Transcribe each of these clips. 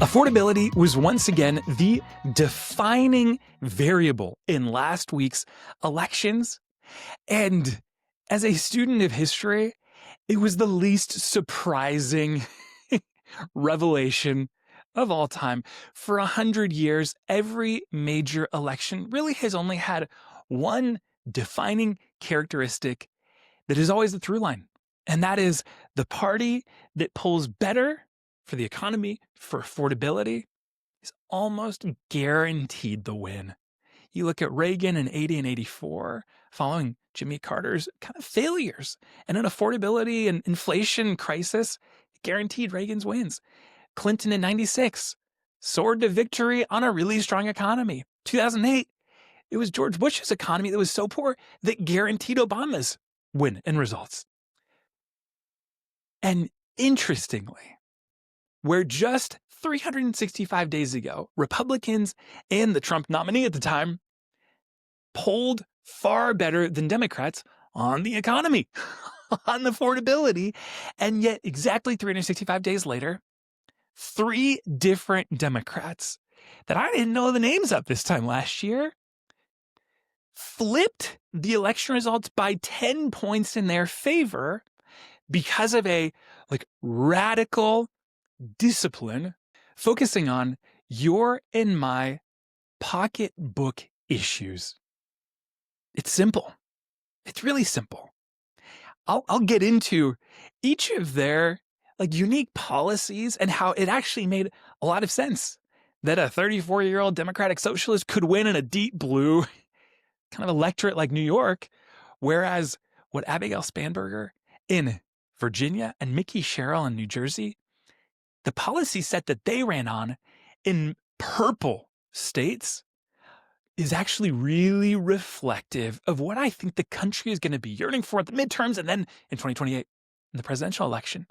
Affordability was once again the defining variable in last week's elections. And as a student of history, it was the least surprising revelation of all time. For 100 years, every major election really has only had one defining characteristic that is always the through line. And that is the party that polls better for the economy, for affordability, is almost guaranteed the win. You look at Reagan in 80 and 84, following Jimmy Carter's kind of failures, and an affordability and inflation crisis, guaranteed Reagan's wins. Clinton in 96 soared to victory on a really strong economy. 2008, it was George Bush's economy that was so poor that guaranteed Obama's win and results. And interestingly, where just 365 days ago, Republicans and the Trump nominee at the time polled far better than Democrats on the economy, on affordability, and yet exactly 365 days later, three different Democrats that I didn't know the names of this time last year flipped the election results by 10 points in their favor because of a radical discipline focusing on your and my pocketbook issues. It's simple. It's really simple. I'll get into each of their unique policies and how it actually made a lot of sense that a 34-year-old Democratic socialist could win in a deep blue kind of electorate like New York, whereas what Abigail Spanberger in Virginia and Mickey Sherrill in New Jersey, the policy set that they ran on in purple states is actually really reflective of what I think the country is going to be yearning for at the midterms and then in 2028 in the presidential election.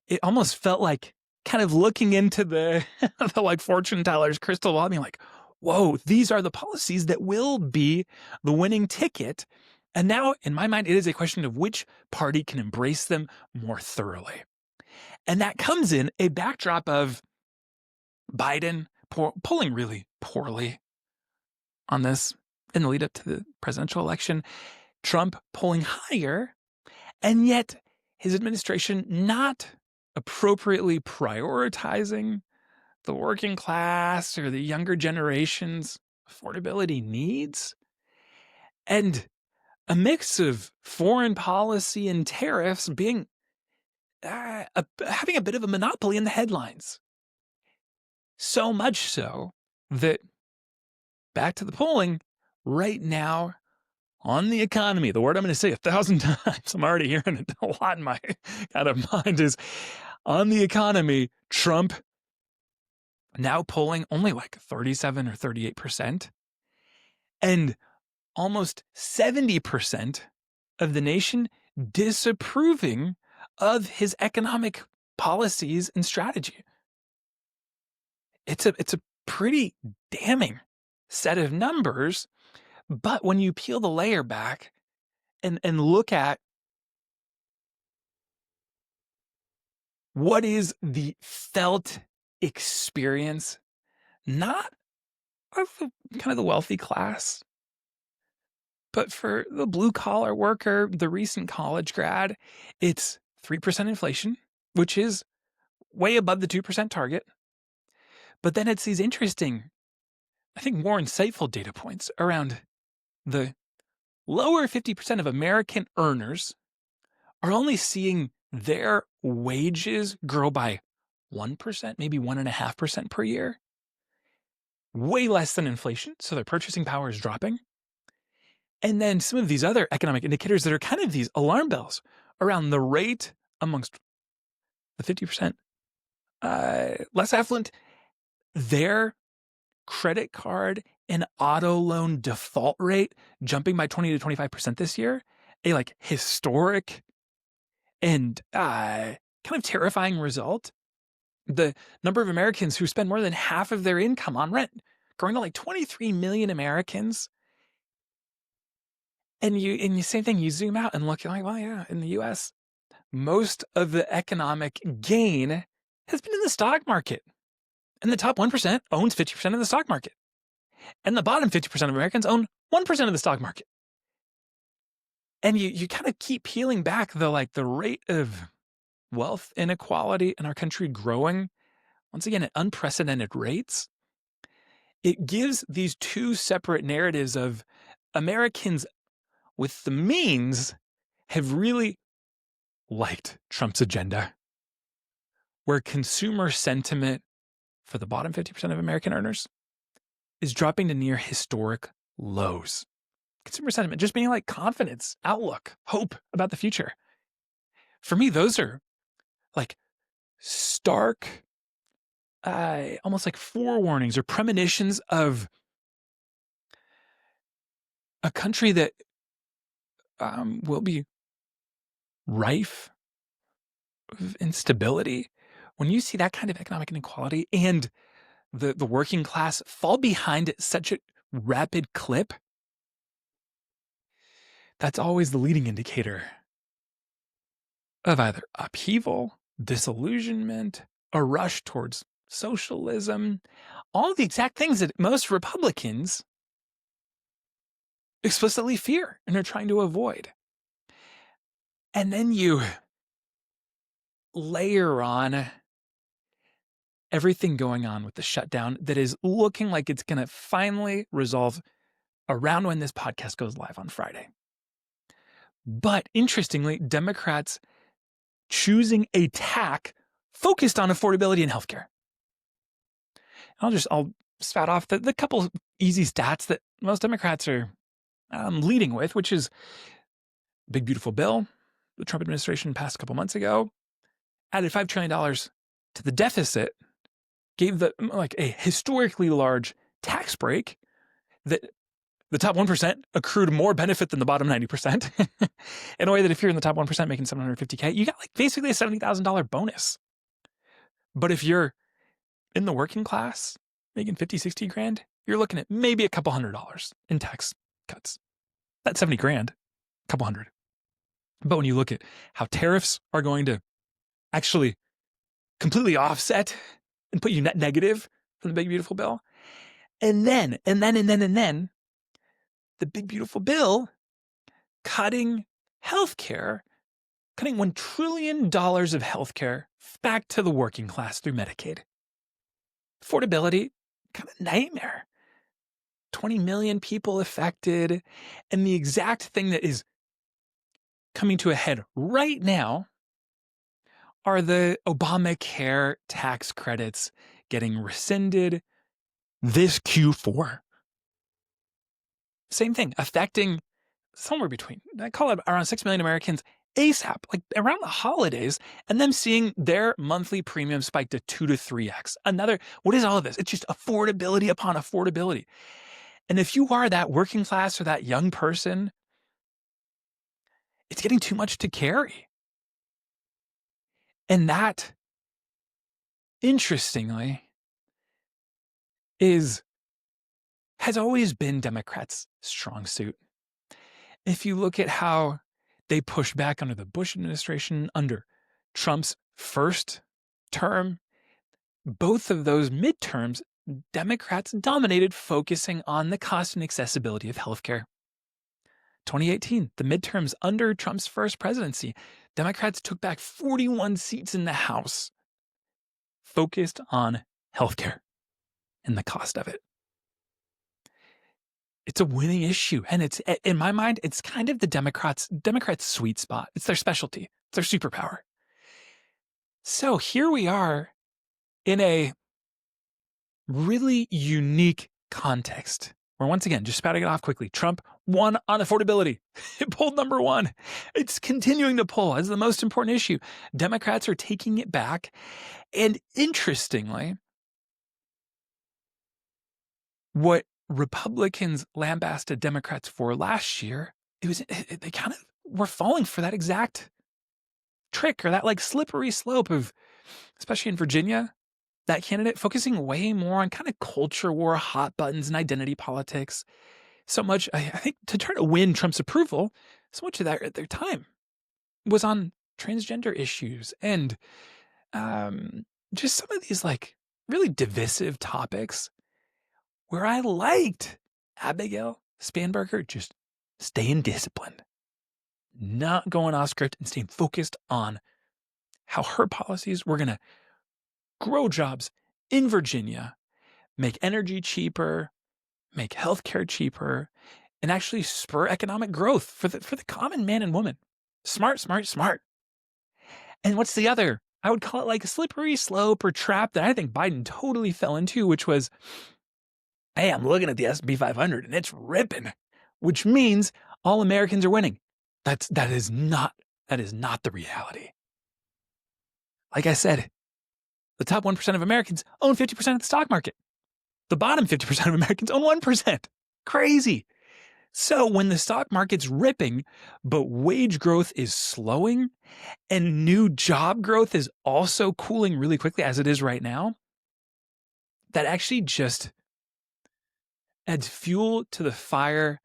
It almost felt like kind of looking into the fortune teller's crystal ball, being like, whoa, these are the policies that will be the winning ticket. And now, in my mind, it is a question of which party can embrace them more thoroughly. And that comes in a backdrop of Biden polling really poorly on this in the lead up to the presidential election, Trump polling higher, and yet his administration not appropriately prioritizing the working class or the younger generation's affordability needs. And a mix of foreign policy and tariffs being having a bit of a monopoly in the headlines. So much so that, back to the polling, right now on the economy, the word I'm going to say 1,000 times, I'm already hearing it a lot in my kind of mind, is on the economy, Trump now polling only 37 or 38%, and almost 70% of the nation disapproving of his economic policies and strategy. It's a pretty damning set of numbers, but when you peel the layer back and look at what is the felt experience, not of kind of the wealthy class, but for the blue-collar worker, the recent college grad, it's 3% inflation, which is way above the 2% target. But then it's these interesting, I think more insightful data points around the lower 50% of American earners are only seeing their wages grow by 1%, maybe 1.5% per year. Way less than inflation, so their purchasing power is dropping. And then some of these other economic indicators that are kind of these alarm bells around the rate amongst the 50% less affluent, their credit card and auto loan default rate jumping by 20 to 25% this year, a historic and kind of terrifying result. The number of Americans who spend more than half of their income on rent growing to 23 million Americans. And you same thing, you zoom out and look, you're like, well, yeah, in the US, most of the economic gain has been in the stock market. And the top 1% owns 50% of the stock market. And the bottom 50% of Americans own 1% of the stock market. And you kind of keep peeling back the rate of wealth inequality in our country growing, once again, at unprecedented rates. It gives these two separate narratives of Americans with the means have really liked Trump's agenda, where consumer sentiment for the bottom 50% of American earners is dropping to near historic lows. Consumer sentiment just being like confidence, outlook, hope about the future. For me, those are like stark, almost like forewarnings or premonitions of a country that will be rife with instability. When you see that kind of economic inequality and the working class fall behind at such a rapid clip, that's always the leading indicator of either upheaval, disillusionment, a rush towards socialism, all the exact things that most Republicans explicitly fear and are trying to avoid. And then you layer on everything going on with the shutdown that is looking like it's going to finally resolve around when this podcast goes live on Friday. But interestingly, Democrats choosing a tack focused on affordability and healthcare. I'll spout off the couple easy stats that most Democrats are leading with, which is big, beautiful bill the Trump administration passed a couple months ago, added $5 trillion to the deficit, gave a historically large tax break that the top 1% accrued more benefit than the bottom 90%. In a way that if you're in the top 1% making $750K, you got basically a $70,000 bonus. But if you're in the working class making 50, 60 grand, you're looking at maybe a couple $100 in tax cuts. That's 70 grand, a couple hundred. But when you look at how tariffs are going to actually completely offset and put you net negative from the big, beautiful bill, and then, the big, beautiful bill cutting healthcare, cutting $1 trillion of healthcare back to the working class through Medicaid. Affordability, kind of nightmare. 20 million people affected. And the exact thing that is coming to a head right now are the Obamacare tax credits getting rescinded this Q4. Same thing, affecting somewhere between, I call it around 6 million Americans ASAP, like around the holidays, and them seeing their monthly premium spike to 2 to 3x. What is all of this? It's just affordability upon affordability. And if you are that working class or that young person, it's getting too much to carry. And that, interestingly, has always been Democrats' strong suit. If you look at how they pushed back under the Bush administration, under Trump's first term, both of those midterms, Democrats dominated, focusing on the cost and accessibility of healthcare. 2018, the midterms under Trump's first presidency, Democrats took back 41 seats in the House, focused on healthcare and the cost of it. It's a winning issue. And it's, in my mind, it's kind of the Democrats' sweet spot. It's their specialty. It's their superpower. So here we are in a really unique context where, once again, just spouting it off quickly, Trump won on affordability. It pulled number one. It's continuing to pull as the most important issue. Democrats are taking it back. And interestingly, what Republicans lambasted Democrats for last year, they kind of were falling for that exact trick, or that slippery slope of, especially in Virginia, that candidate focusing way more on kind of culture war, hot buttons, and identity politics. So much, I think, to try to win Trump's approval, so much of their time was on transgender issues and just some of these really divisive topics where I liked Abigail Spanberger just staying disciplined, not going off script and staying focused on how her policies were going to grow jobs in Virginia, make energy cheaper, make healthcare cheaper, and actually spur economic growth for the common man and woman. Smart, smart, smart. And what's the other? I would call it like a slippery slope or trap that I think Biden totally fell into, which was, hey, I'm looking at the S&P 500 and it's ripping, which means all Americans are winning. That is not the reality. Like I said, the top 1% of Americans own 50% of the stock market. The bottom 50% of Americans own 1%. Crazy. So when the stock market's ripping, but wage growth is slowing and new job growth is also cooling really quickly as it is right now, that actually just adds fuel to the fire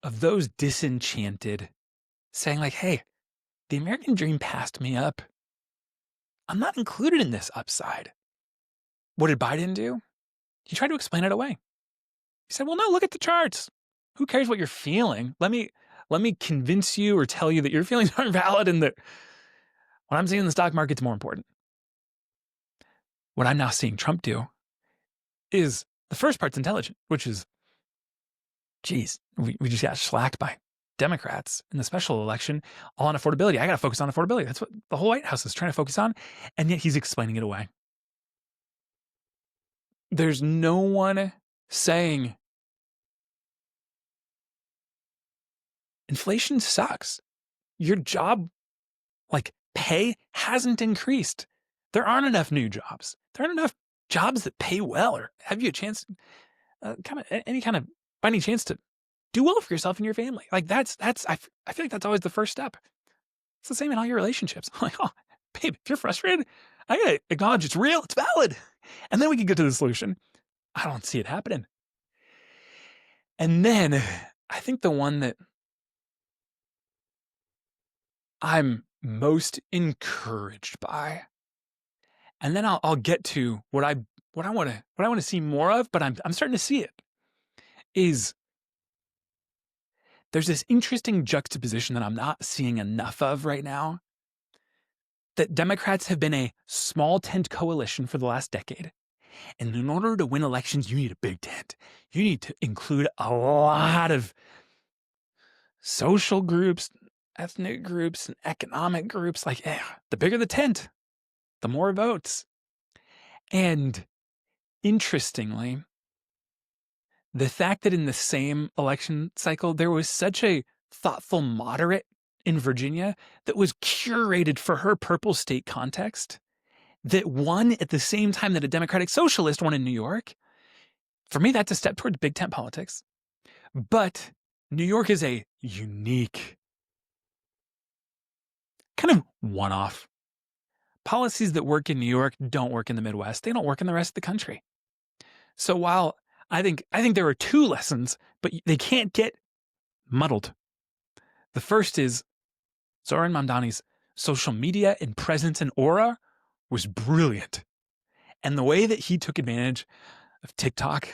of those disenchanted, saying like, hey, the American dream passed me up. I'm not included in this upside. What did Biden do? He tried to explain it away. He said, well, no, look at the charts. Who cares what you're feeling? Let me convince you or tell you that your feelings aren't valid and that what I'm seeing in the stock market's more important. What I'm now seeing Trump do is the first part's intelligent, which is, geez, we just got slacked by Democrats in the special election all on affordability. I got to focus on affordability. That's what the whole White House is trying to focus on. And yet he's explaining it away. There's no one saying inflation sucks. Your job, like pay, hasn't increased. There aren't enough new jobs. There aren't enough jobs that pay well or have you a chance, by any chance to do well for yourself and your family. Like I feel like that's always the first step. It's the same in all your relationships. I'm like, oh, babe, if you're frustrated, I gotta acknowledge it's real, it's valid. And then we can get to the solution. I don't see it happening. And then I think the one that I'm most encouraged by, and then I'll get to what I want to see more of, but I'm starting to see it, is there's this interesting juxtaposition that I'm not seeing enough of right now, that Democrats have been a small tent coalition for the last decade. And in order to win elections, you need a big tent. You need to include a lot of social groups, ethnic groups, and economic groups. Like, the bigger the tent, the more votes. And interestingly, the fact that in the same election cycle, there was such a thoughtful moderate in Virginia that was curated for her purple state context, that won at the same time that a Democratic socialist won in New York. For me, that's a step towards big tent politics. But New York is a unique, kind of one-off. Policies that work in New York don't work in the Midwest. They don't work in the rest of the country. So while I think there are two lessons, but they can't get muddled. The first is Zoran Mamdani's social media and presence and aura was brilliant. And the way that he took advantage of TikTok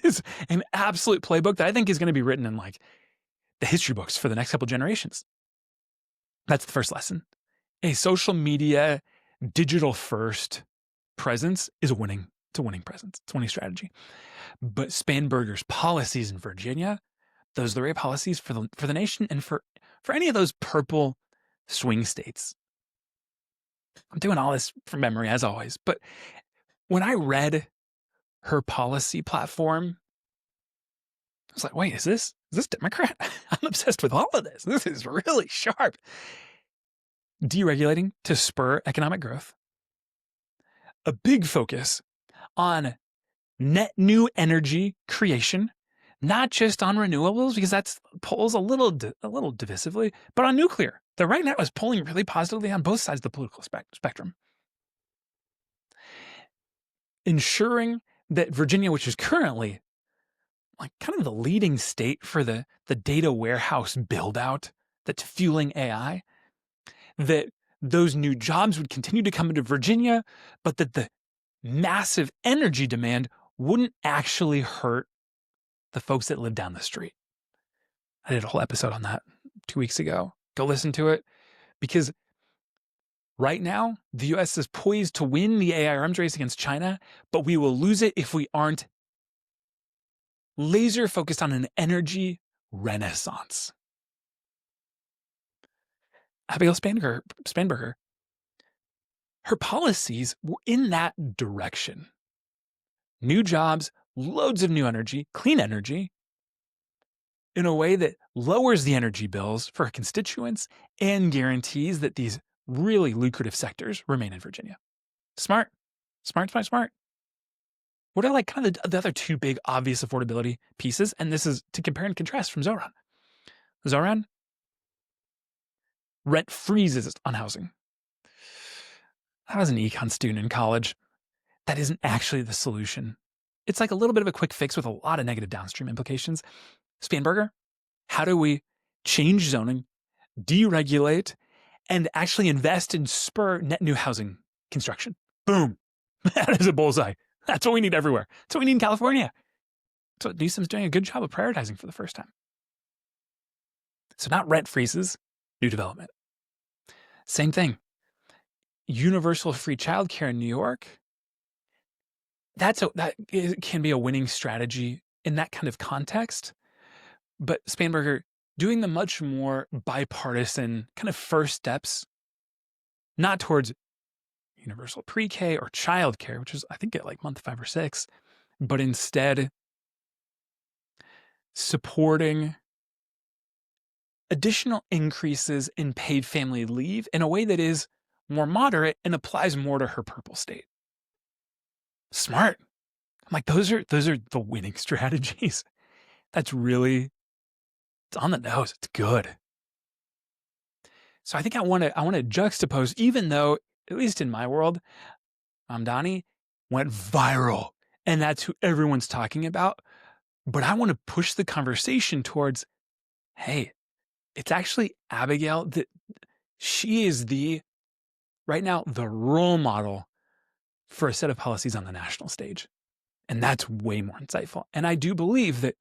is an absolute playbook that I think is going to be written in like the history books for the next couple generations. That's the first lesson. A social media, digital first presence is a winning presence. It's a winning strategy. But Spanberger's policies in Virginia, those are the right policies for the nation and for any of those purple swing states. I'm doing all this from memory as always, but when I read her policy platform, I was like, wait, is this Democrat? I'm obsessed with all of this. This is really sharp. Deregulating to spur economic growth. A big focus on net new energy creation, not just on renewables, because that's polls a little divisively, but on nuclear. That right now is polling really positively on both sides of the political spectrum. Ensuring that Virginia, which is currently like kind of the leading state for the data warehouse build out that's fueling AI, that those new jobs would continue to come into Virginia, but that the massive energy demand wouldn't actually hurt the folks that live down the street. I did a whole episode on that 2 weeks ago. Go listen to it, because right now, the US is poised to win the AI arms race against China, but we will lose it if we aren't laser focused on an energy renaissance. Abigail Spanberger, her policies were in that direction. New jobs, loads of new energy, clean energy, in a way that lowers the energy bills for her constituents and guarantees that these really lucrative sectors remain in Virginia. Smart. What are like kind of the other two big obvious affordability pieces? And this is to compare and contrast from Zoran. Zoran, rent freezes on housing. I was an econ student in college. That isn't actually the solution. It's like a little bit of a quick fix with a lot of negative downstream implications. Spanberger, how do we change zoning, deregulate, and actually invest and spur net new housing construction? Boom. That is a bullseye. That's what we need everywhere. That's what we need in California. That's what Newsom's doing a good job of prioritizing for the first time. So not rent freezes, new development. Same thing. Universal free childcare in New York. That can be a winning strategy in that kind of context. But Spanberger doing the much more bipartisan kind of first steps, not towards universal pre-K or childcare, which is I think at like month 5 or 6, but instead supporting additional increases in paid family leave in a way that is more moderate and applies more to her purple state. Smart. I'm like, those are the winning strategies. That's really, it's on the nose. It's good. So I think I want to juxtapose, even though, at least in my world, Mamdani went viral and that's who everyone's talking about. But I want to push the conversation towards, hey, it's actually Abigail that she is right now, the role model for a set of policies on the national stage. And that's way more insightful. And I do believe that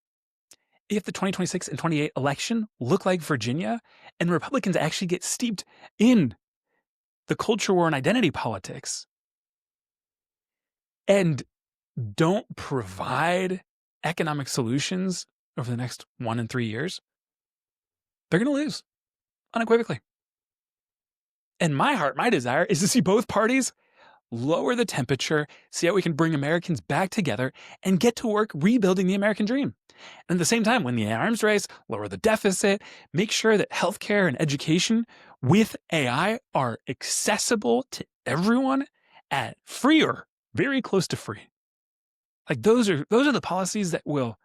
if the 2026 and 28 election look like Virginia and Republicans actually get steeped in the culture war and identity politics and don't provide economic solutions over the next 1 and 3 years, they're going to lose unequivocally. And my desire is to see both parties lower the temperature, see how we can bring Americans back together and get to work rebuilding the American dream. And at the same time, win the arms race, lower the deficit, make sure that healthcare and education with AI are accessible to everyone at free or very close to free. Like those are the policies that will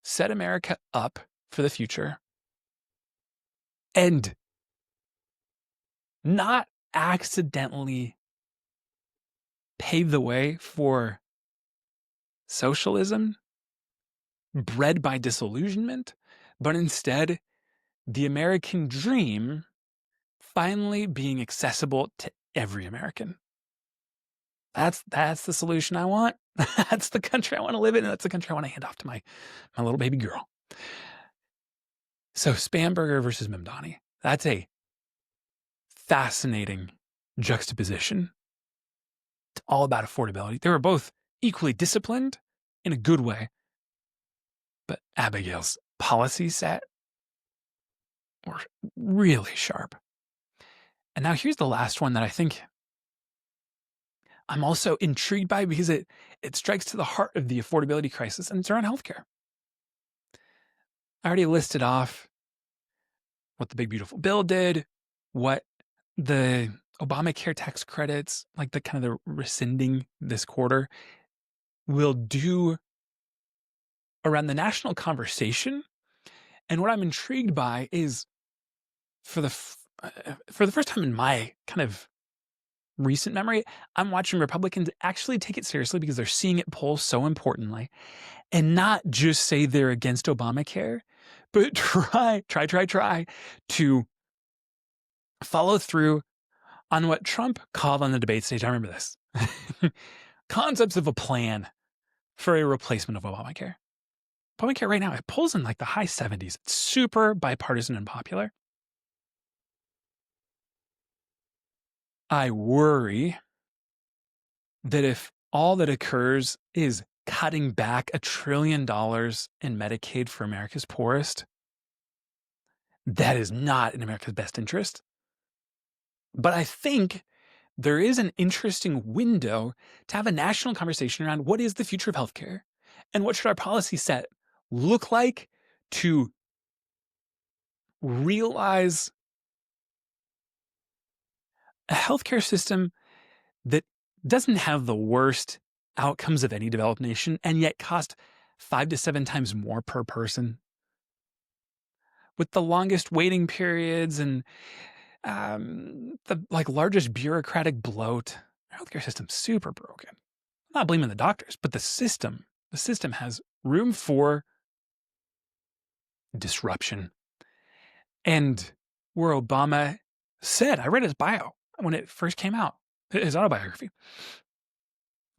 set America up for the future and not accidentally pave the way for socialism bred by disillusionment, but instead the American dream finally being accessible to every American. That's the solution I want. That's the country I want to live in, and that's the country I want to hand off to my little baby girl. So Spanberger versus Mamdani. That's a fascinating juxtaposition. It's all about affordability. They were both equally disciplined in a good way, but Abigail's policy set were really sharp. And now here's the last one that I think I'm also intrigued by because it strikes to the heart of the affordability crisis, and it's around healthcare. I already listed off what the big beautiful bill did, what the Obamacare tax credits, like the kind of the rescinding this quarter, will do around the national conversation. And what I'm intrigued by is for the first time in my kind of recent memory, I'm watching Republicans actually take it seriously because they're seeing it poll so importantly and not just say they're against Obamacare, but try to follow through on what Trump called on the debate stage. I remember this. concepts of a plan for a replacement of Obamacare. Obamacare right now, it pulls in like the high 70s. It's super bipartisan and popular. I worry that if all that occurs is cutting back $1 trillion in Medicaid for America's poorest, that is not in America's best interest. But I think there is an interesting window to have a national conversation around what is the future of healthcare and what should our policy set look like to realize a healthcare system that doesn't have the worst outcomes of any developed nation and yet cost 5 to 7 times more per person, with the longest waiting periods and the largest bureaucratic bloat. Our healthcare system's super broken. I'm not blaming the doctors, but the system has room for disruption. And where Obama said, I read his bio when it first came out, his autobiography,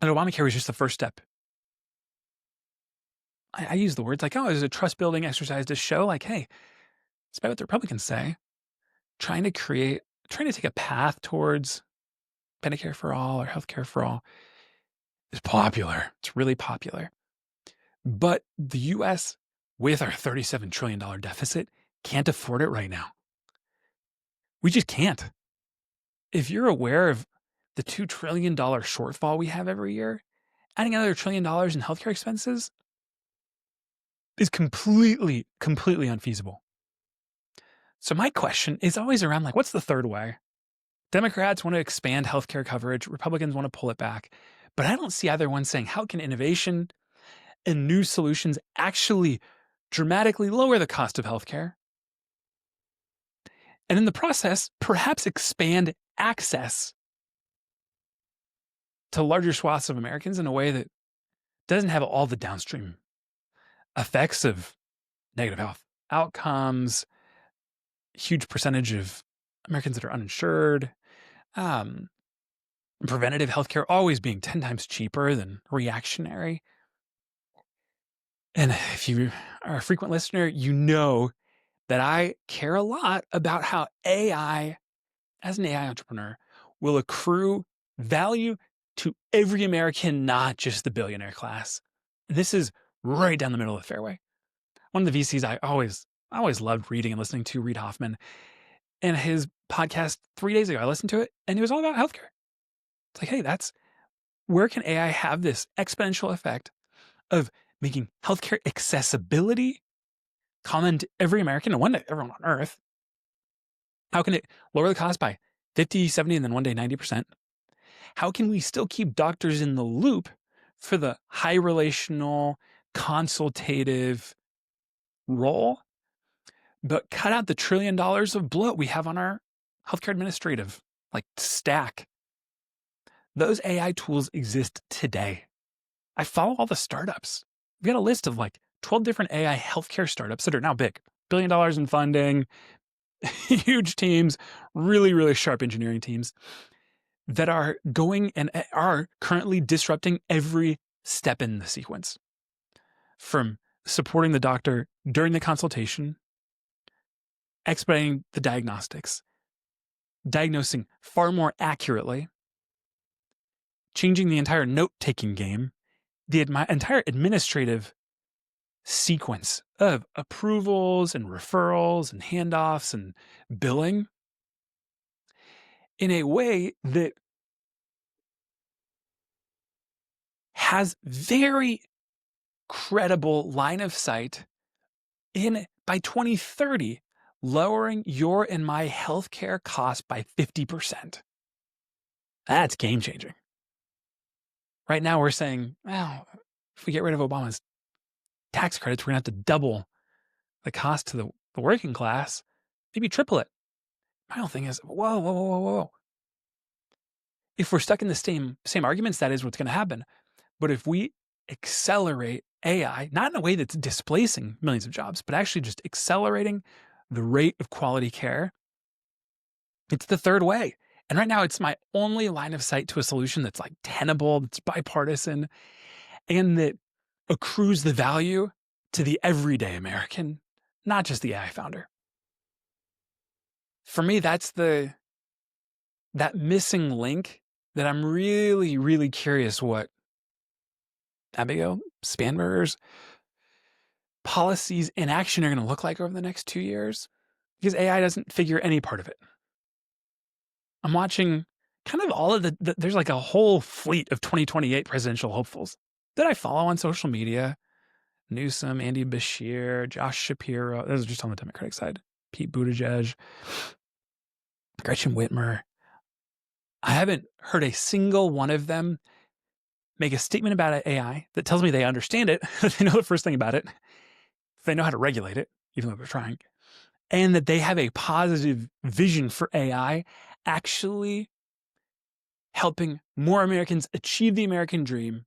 and Obamacare was just the first step. I use the words like, oh, it was a trust building exercise to show like, hey, despite what the Republicans say, trying to take a path towards Medicare for all or healthcare for all is popular. It's really popular. But the U.S., with our $37 trillion deficit, can't afford it right now. We just can't. If you're aware of the $2 trillion shortfall we have every year, adding another $1 trillion in healthcare expenses is completely unfeasible. So my question is always around like, what's the third way? Democrats want to expand healthcare coverage. Republicans want to pull it back. But I don't see either one saying, how can innovation and new solutions actually dramatically lower the cost of healthcare? And in the process, perhaps expand access to larger swaths of Americans in a way that doesn't have all the downstream effects of negative health outcomes, huge percentage of Americans that are uninsured, preventative healthcare always being 10 times cheaper than reactionary. And if you are a frequent listener, you know that I care a lot about how AI, as an AI entrepreneur, will accrue value to every American, not just the billionaire class. This is right down the middle of the fairway. One of the VCs I always loved reading and listening to, Reid Hoffman, and his podcast 3 days ago, I listened to it, and it was all about healthcare. It's like, hey, where can AI have this exponential effect of making healthcare accessibility common to every American and one day everyone on Earth? How can it lower the cost by 50, 70, and then one day 90%? How can we still keep doctors in the loop for the high relational, consultative role, but cut out the $1 trillion of bloat we have on our healthcare administrative stack? Those AI tools exist today. I follow all the startups. We've got a list of 12 different AI healthcare startups that are now big, $1 billion in funding, huge teams, really, really sharp engineering teams that are going and are currently disrupting every step in the sequence, from supporting the doctor during the consultation, expediting the diagnostics, diagnosing far more accurately, changing the entire note-taking game, the entire administrative sequence of approvals and referrals and handoffs and billing in a way that has very credible line of sight in, by 2030, lowering your and my healthcare costs by 50%. That's game changing. Right now we're saying, well, if we get rid of Obama's tax credits, we're going to have to double the cost to the working class, maybe triple it. My whole thing is, whoa. If we're stuck in the same arguments, that is what's going to happen. But if we accelerate AI, not in a way that's displacing millions of jobs, but actually just accelerating the rate of quality care, it's the third way. And right now, it's my only line of sight to a solution that's like tenable, that's bipartisan, and that accrues the value to the everyday American, not just the AI founder. For me, that's that missing link that I'm really, really curious what Abigail Spanberger's policies in action are going to look like over the next 2 years, because AI doesn't figure any part of it. I'm watching kind of all of there's like a whole fleet of 2028 presidential hopefuls that I follow on social media. Newsom, Andy Beshear, Josh Shapiro. Those are just on the Democratic side. Pete Buttigieg, Gretchen Whitmer. I haven't heard a single one of them make a statement about AI that tells me they understand it, that they know the first thing about it, they know how to regulate it, even though they're trying, and that they have a positive vision for AI actually helping more Americans achieve the American dream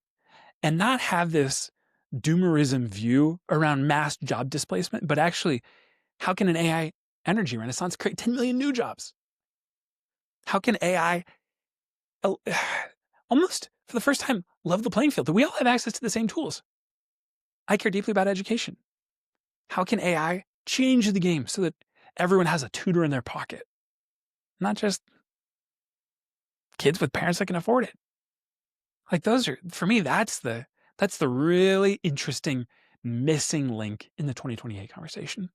and not have this doomerism view around mass job displacement, but actually, how can an AI energy renaissance create 10 million new jobs? How can AI almost for the first time level the playing field, that we all have access to the same tools? I care deeply about education. How can AI change the game so that everyone has a tutor in their pocket? Not just kids with parents that can afford it. Like those are, for me, that's the really interesting missing link in the 2028 conversation.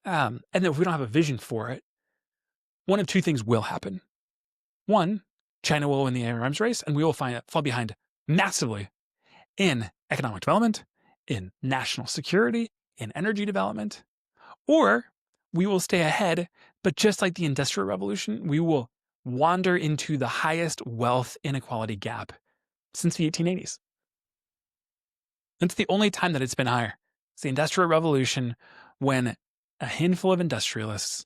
And then if we don't have a vision for it, one of two things will happen. One, China will win the arms race, and we will fall behind massively in economic development, in national security, in energy development. Or we will stay ahead, but just like the Industrial Revolution, we will wander into the highest wealth inequality gap since the 1880s. That's the only time that it's been higher. It's the Industrial Revolution, when a handful of industrialists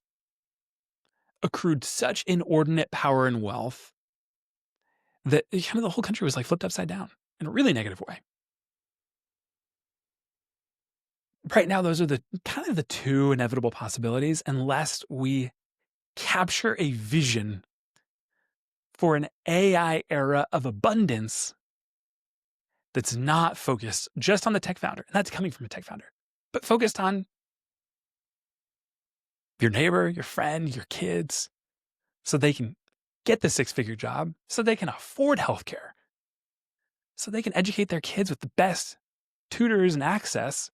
accrued such inordinate power and wealth that kind of the whole country was like flipped upside down in a really negative way. Right now, those are the kind of the two inevitable possibilities, unless we capture a vision for an AI era of abundance that's not focused just on the tech founder. And that's coming from a tech founder, but focused on your neighbor, your friend, your kids, so they can get the 6-figure job, so they can afford healthcare, so they can educate their kids with the best tutors and access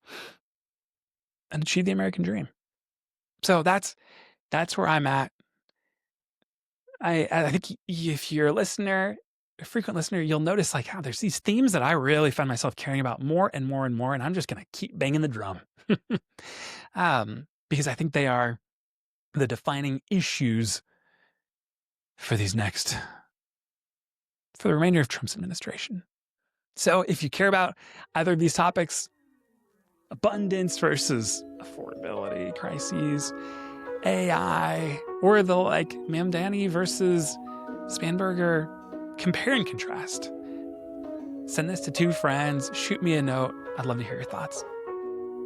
and achieve the American dream. So that's where I'm at. I think if you're a frequent listener, you'll notice like how there's these themes that I really find myself caring about more and more and more, and I'm just going to keep banging the drum because I think they are the defining issues for the remainder of Trump's administration. So if you care about either of these topics, abundance versus affordability crises, AI, or the like Mamdani versus Spanberger compare and contrast, send this to 2 friends, shoot me a note. I'd love to hear your thoughts.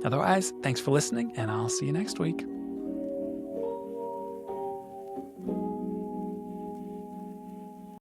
Otherwise, thanks for listening, and I'll see you next week.